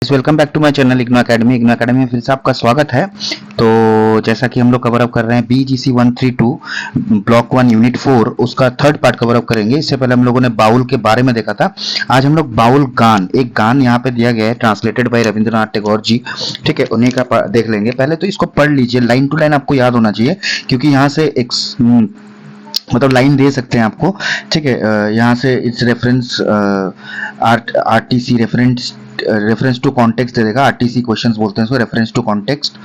Welcome back to my channel IGNOU Academy. IGNOU Academy में फिर से आपका स्वागत है। तो जैसा कि हम लोग कवर अप कर रहे हैं BGC 132 ब्लॉक 1 यूनिट 4, उसका थर्ड पार्ट कवर अप करेंगे। इससे पहले हम लोगों ने बाउल के बारे में देखा था। आज हम लोग बाउल गान, एक गान यहाँ पे दिया गया है ट्रांसलेटेड बाय रविंद्रनाथ टैगोर जी, ठीक है, उन्हीं का देख लेंगे। पहले तो इसको पढ़ लीजिए, लाइन टू लाइन आपको याद होना चाहिए, क्योंकि यहाँ से एक मतलब लाइन दे सकते हैं आपको, ठीक है। यहाँ से it's reference RTC reference to context दे देगा। आरटीसी क्वेश्चंस बोलते हैं इसको, रेफरेंस टू कॉन्टेक्स्ट,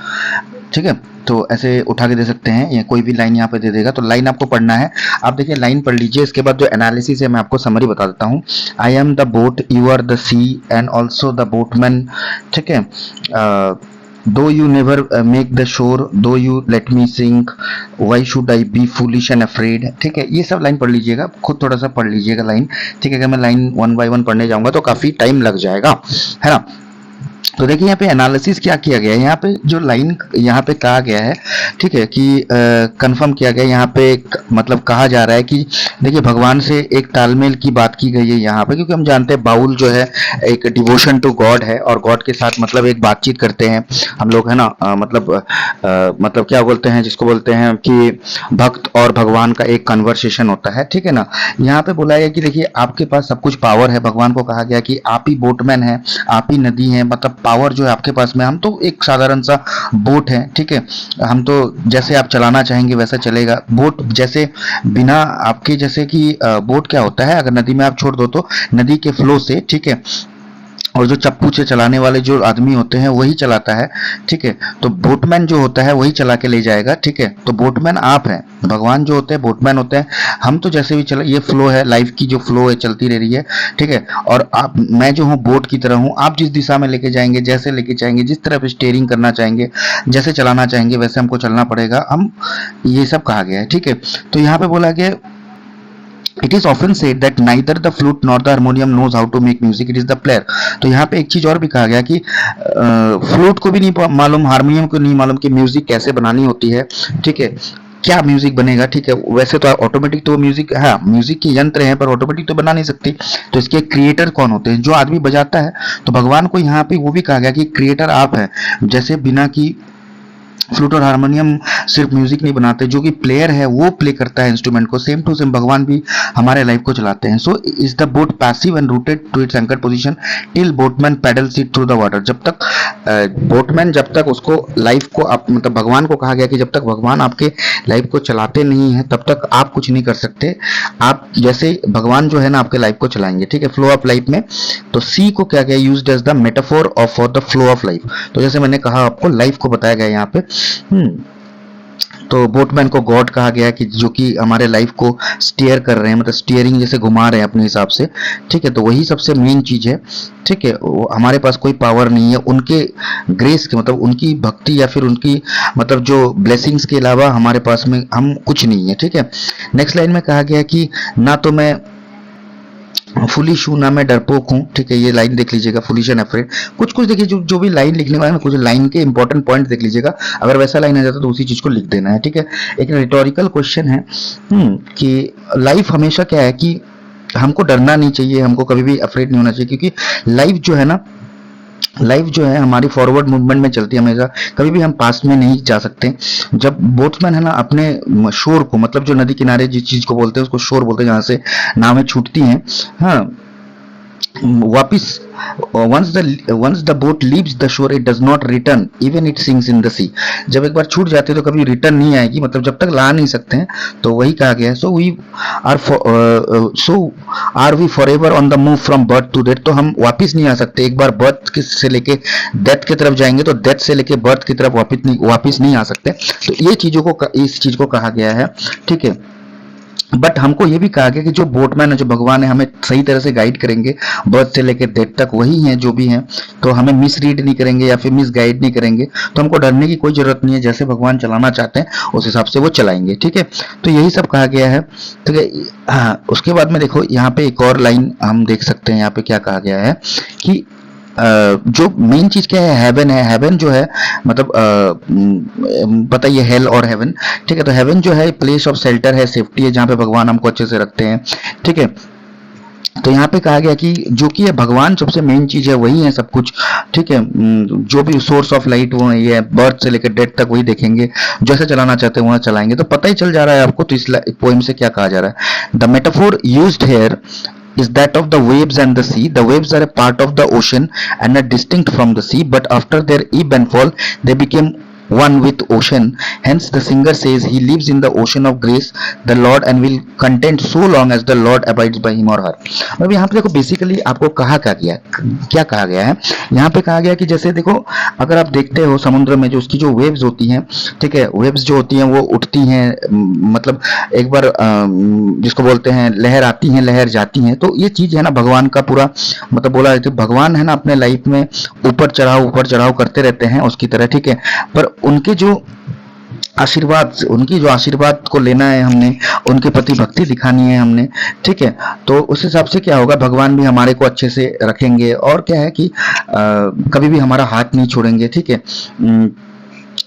ठीक है। तो ऐसे उठा के दे सकते हैं, या कोई भी लाइन यहाँ पे दे देगा। तो लाइन आपको पढ़ना है। आप देखिए लाइन पढ़ लीजिए, इसके बाद जो एनालिसिस है मैं आपको समरी बता देता हूँ। I am the boat, you are the sea and also the boatman, ठीक है। Though you never make the shore, though you let me sink, why should I be foolish and afraid, ठीक है। ये सब line पढ़ लीजिएगा, खुद थोड़ा सा पढ़ लीजिएगा लाइन, ठीक है। अगर मैं लाइन वन बाय वन पढ़ने जाऊंगा तो काफी टाइम लग जाएगा, है ना। तो देखिए यहाँ पे एनालिसिस क्या किया गया है। यहाँ पे जो लाइन यहाँ पे कहा गया है, ठीक है, कि कंफर्म किया गया। यहाँ पे मतलब कहा जा रहा है कि देखिए भगवान से एक तालमेल की बात की गई है यहाँ पे, क्योंकि हम जानते हैं बाउल जो है एक डिवोशन टू गॉड है, और गॉड के साथ मतलब एक बातचीत करते हैं हम लोग, है ना। मतलब क्या बोलते हैं, जिसको बोलते हैं कि भक्त और भगवान का एक कन्वर्सेशन होता है, ठीक है ना। यहाँ पे बोला गया कि देखिए आपके पास सब कुछ पावर है। भगवान को कहा गया कि आप ही बोटमैन है, आप ही नदी है, मतलब पावर जो है आपके पास में। हम तो एक साधारण सा बोट है, ठीक है। हम तो जैसे आप चलाना चाहेंगे वैसा चलेगा बोट, जैसे बिना आपके, जैसे कि बोट क्या होता है, अगर नदी में आप छोड़ दो तो नदी के फ्लो से, ठीक है, और जो चप्पू से चलाने वाले जो आदमी होते हैं वही चलाता है, ठीक है। तो बोटमैन जो होता है वही चला के ले जाएगा, ठीक है। तो बोटमैन आप हैं, भगवान जो होते हैं बोटमैन होते हैं। हम तो जैसे भी चला, ये फ्लो है, लाइफ की जो फ्लो है चलती रह रही है, ठीक है। और आप, मैं जो हूँ बोट की तरह हूँ। आप जिस दिशा में लेके जाएंगे, जैसे लेके जाएंगे, जिस तरफ स्टीयरिंग करना चाहेंगे, जैसे चलाना चाहेंगे वैसे हमको चलना पड़ेगा। हम, ये सब कहा गया है, ठीक है। तो यहाँ पे बोला गया, It is often said that neither the flute nor the harmonium knows how to make music, it is the player। तो यहाँ पे एक चीज और भी कहा गया कि फ्लूट को भी नहीं मालूम, हारमोनियम को नहीं मालूम कि म्यूजिक कैसे बनानी होती है, ठीक है, क्या म्यूजिक बनेगा, ठीक है। वैसे तो ऑटोमेटिक तो म्यूजिक, हाँ म्यूजिक के यंत्र हैं, पर ऑटोमेटिक तो बना नहीं सकती। तो इसके क्रिएटर कौन होते हैं, जो आदमी बजाता है। तो भगवान को यहाँ पे वो भी कहा गया कि क्रिएटर आप है। जैसे बिना की फ्लूट और हारमोनियम सिर्फ म्यूजिक नहीं बनाते, जो कि प्लेयर है वो प्ले करता है इंस्ट्रूमेंट को, सेम टू सेम भगवान भी हमारे लाइफ को चलाते हैं। So is the boat passive and rooted to its anchor position till boatman paddles it through the water. जब तक बोटमैन, जब तक उसको लाइफ को आप, मतलब भगवान को कहा गया कि जब तक भगवान आपके लाइफ को चलाते नहीं है तब तक आप कुछ नहीं कर सकते। आप जैसे भगवान जो है ना आपके लाइफ को चलाएंगे, ठीक है, फ्लो ऑफ लाइफ में। तो सी को क्या गया, used as the metaphor of for the flow of life. तो जैसे मैंने कहा आपको, लाइफ को बताया गया यहाँ पे। तो बोटमैन को गॉड कहा गया कि जो कि हमारे लाइफ को स्टीयर कर रहे हैं, मतलब स्टीयरिंग जैसे घुमा रहे हैं अपने हिसाब से, ठीक है। तो वही सबसे मेन चीज है, ठीक है। हमारे पास कोई पावर नहीं है, उनके ग्रेस के, मतलब उनकी भक्ति या फिर उनकी मतलब जो ब्लेसिंग्स के अलावा हमारे पास में हम कुछ नहीं है, ठीक है। नेक्स्ट लाइन में कहा गया कि ना तो मैं फुलिश हूं ना मैं डरपोक हूं, ठीक है। ये लाइन देख लीजिएगा, फुलिश एंड अफ्रेड। कुछ कुछ देखिए, जो भी लाइन लिखने वाले हैं कुछ लाइन के इंपॉर्टेंट पॉइंट देख लीजिएगा। अगर वैसा लाइन आ जाता तो उसी चीज को लिख देना है, ठीक है। एक रिटोरिकल क्वेश्चन है कि लाइफ हमेशा क्या है कि हमको डरना नहीं चाहिए, हमको कभी भी अफ्रेड नहीं होना चाहिए, क्योंकि लाइफ जो है ना, लाइफ जो है हमारी फॉरवर्ड मूवमेंट में चलती है हमेशा, कभी भी हम पास में नहीं जा सकते। जब बोट्समैन है ना अपने शोर को, मतलब जो नदी किनारे जिस चीज को बोलते हैं उसको शोर बोलते हैं, जहां से नावें छूटती हैं, हाँ, वापिस, once the boat leaves the shore it does not return even it sinks in the sea। जब एक बार छूट जाती है तो कभी रिटर्न नहीं आएगी, मतलब जब तक ला नहीं सकते हैं। तो वही कहा गया है। So are we forever on the move from birth to death. तो हम वापिस नहीं आ सकते। एक बार बर्थ से लेके डेथ की तरफ जाएंगे तो डेथ से लेके बर्थ की तरफ वापिस नहीं आ सकते। तो ये चीजों को, इस चीज को कहा गया है, ठीक है। बट हमको ये भी कहा गया कि जो बोटमैन है, जो भगवान है, हमें सही तरह से गाइड करेंगे बर्थ से लेकर डेथ तक, वही हैं जो भी हैं। तो हमें मिसरीड नहीं करेंगे या फिर मिस गाइड नहीं करेंगे। तो हमको डरने की कोई जरूरत नहीं है, जैसे भगवान चलाना चाहते हैं उस हिसाब से वो चलाएंगे, ठीक है। तो यही सब कहा गया है, ठीक है। हाँ, उसके बाद में देखो यहाँ पे एक और लाइन हम देख सकते हैं। यहाँ पे क्या कहा गया है कि जो मेन चीज क्या है, हेवन है। हेवन जो है मतलब बताइए, हेल और हेवन, ठीक है। तो हेवन जो है प्लेस ऑफ शेल्टर है, सेफ्टी है, जहां पे भगवान हमको अच्छे से रखते हैं, ठीक है। तो यहाँ पे कहा गया कि जो कि है भगवान सबसे मेन चीज है, वही है सब कुछ, ठीक है। जो भी सोर्स ऑफ लाइट वो है, बर्थ से लेकर डेथ तक वही देखेंगे, जैसे चलाना चाहते हैं वहां चलाएंगे। तो पता ही चल जा रहा है आपको तो इस पोएम से क्या कहा जा रहा है। The metaphor used here is that of the waves and the sea. The waves are a part of the ocean and are distinct from the sea, but after their ebb and fall, they became one with ocean. Hence, the singer says he lives in the ocean of grace, the Lord, and will content so long as the Lord abides by him or her. अब यहाँ पे देखो basically आपको कहा क्या कहा गया है। यहाँ पे कहा गया कि जैसे देखो, अगर आप देखते हो समुद्र में जो उसकी जो वेव्स होती हैं, ठीक है, वेव्स जो होती हैं वो उठती हैं, मतलब एक बार जिसको बोलते हैं लहर आती है लहर जाती है। तो ये चीज है ना भगवान का पूरा, मतलब बोला जाए तो भगवान है ना अपने लाइफ में ऊपर चढ़ाव करते रहते हैं उसकी तरह, ठीक है। पर उनके जो आशीर्वाद को लेना है हमने, उनके प्रति भक्ति दिखानी है हमने, ठीक है। तो उस हिसाब से क्या होगा, भगवान भी हमारे को अच्छे से रखेंगे, और क्या है कि कभी भी हमारा हाथ नहीं छोड़ेंगे, ठीक है।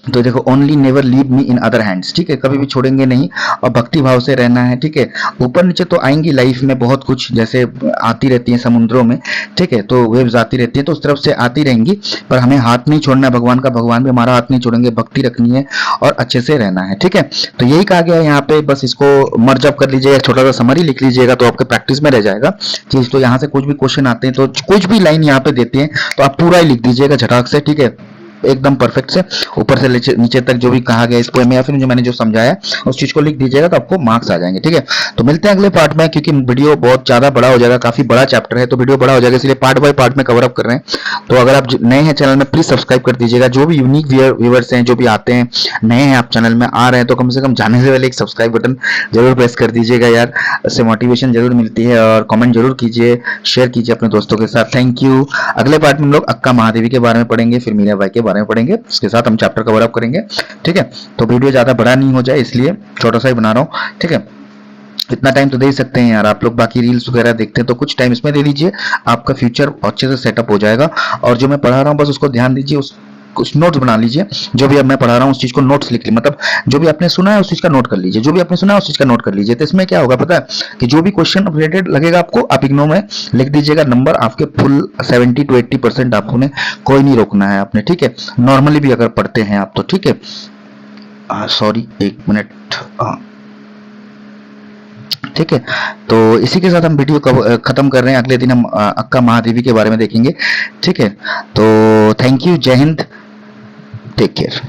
तो देखो, only never leave me in other hands, ठीक है, कभी भी छोड़ेंगे नहीं, और भक्ति भाव से रहना है, ठीक है। ऊपर नीचे तो आएंगी लाइफ में बहुत कुछ, जैसे आती रहती हैं समुद्रों में, ठीक है, तो वेव्स आती रहती हैं, तो उस तरफ से आती रहेंगी, पर हमें हाथ नहीं छोड़ना है भगवान का, भगवान भी हमारा हाथ नहीं छोड़ेंगे, भक्ति रखनी है और अच्छे से रहना है, ठीक है। तो यही कहा गया है यहाँ पे, बस इसको मर्ज अप कर लीजिएगा, छोटा सा समरी लिख लीजिएगा तो आपके प्रैक्टिस में रह जाएगा चीज। तो यहाँ से कुछ भी क्वेश्चन आते हैं तो कुछ भी लाइन यहाँ पे देते हैं तो आप पूरा ही लिख दीजिएगा झटाक से, ठीक है, एकदम परफेक्ट से, ऊपर से नीचे तक जो भी कहा गया इस पोएम में, या फिर जो मैंने जो समझाया उस चीज को लिख दीजिएगा तो आपको मार्क्स आ जाएंगे, ठीक है। तो मिलते हैं अगले पार्ट में, क्योंकि वीडियो बहुत ज्यादा बड़ा हो जाएगा, काफी बड़ा चैप्टर है तो वीडियो बड़ा हो जाएगा, इसलिए पार्ट बाय पार्ट में कवर अप कर रहे हैं। तो अगर आप नए हैं चैनल में, प्लीज सब्सक्राइब कर दीजिएगा। जो भी यूनिक व्यूअर्स हैं, जो भी आते हैं नए हैं आप चैनल में आ रहे हैं, तो कम से कम जाने से पहले एक सब्सक्राइब बटन जरूर प्रेस कर दीजिएगा यार, इससे मोटिवेशन जरूर मिलती है। और कमेंट जरूर कीजिए, शेयर कीजिए अपने दोस्तों के साथ। Thank you. अगले पार्ट में हम लोग अक्का महादेवी के बारे में पढ़ेंगे, फिर मीराबाई के बारे में पढ़ेंगे, उसके साथ हम चैप्टर कवर अप करेंगे, ठीक है। तो वीडियो ज्यादा बड़ा नहीं हो जाए इसलिए छोटा सा ही बना रहा हूँ, ठीक है। इतना टाइम तो दे सकते हैं यार आप लोग, बाकी रील्स वगैरह देखते हैं तो कुछ टाइम इसमें दे दीजिए, आपका फ्यूचर अच्छे से सेटअप हो जाएगा। और जो मैं पढ़ा रहा हूँ बस उसको ध्यान दीजिए, कुछ नोट्स बना लीजिए, जो भी अब मैं पढ़ा रहा हूँ उस चीज को नोट्स लिख लीजिए, मतलब जो भी आपने सुना है उस चीज का नोट कर लीजिए, जो भी आपने सुना है उस चीज का नोट कर लीजिए। तो इसमें क्या होगा पता है कि जो भी क्वेश्चन रिलेटेड लगेगा आपको, आप इग्नो में लिख दीजिएगा, नंबर आपके फुल 70 to 80% आपको ने कोई नहीं रोकना है आपने, ठीक है। नॉर्मली भी अगर पढ़ते हैं आप तो, ठीक है। सॉरी, एक मिनट, ठीक है। तो इसी के साथ हम वीडियो खत्म कर रहे हैं। अगले दिन हम अक्का महादेवी के बारे में देखेंगे, ठीक है। तो थैंक यू, जय हिंद, टेक केयर।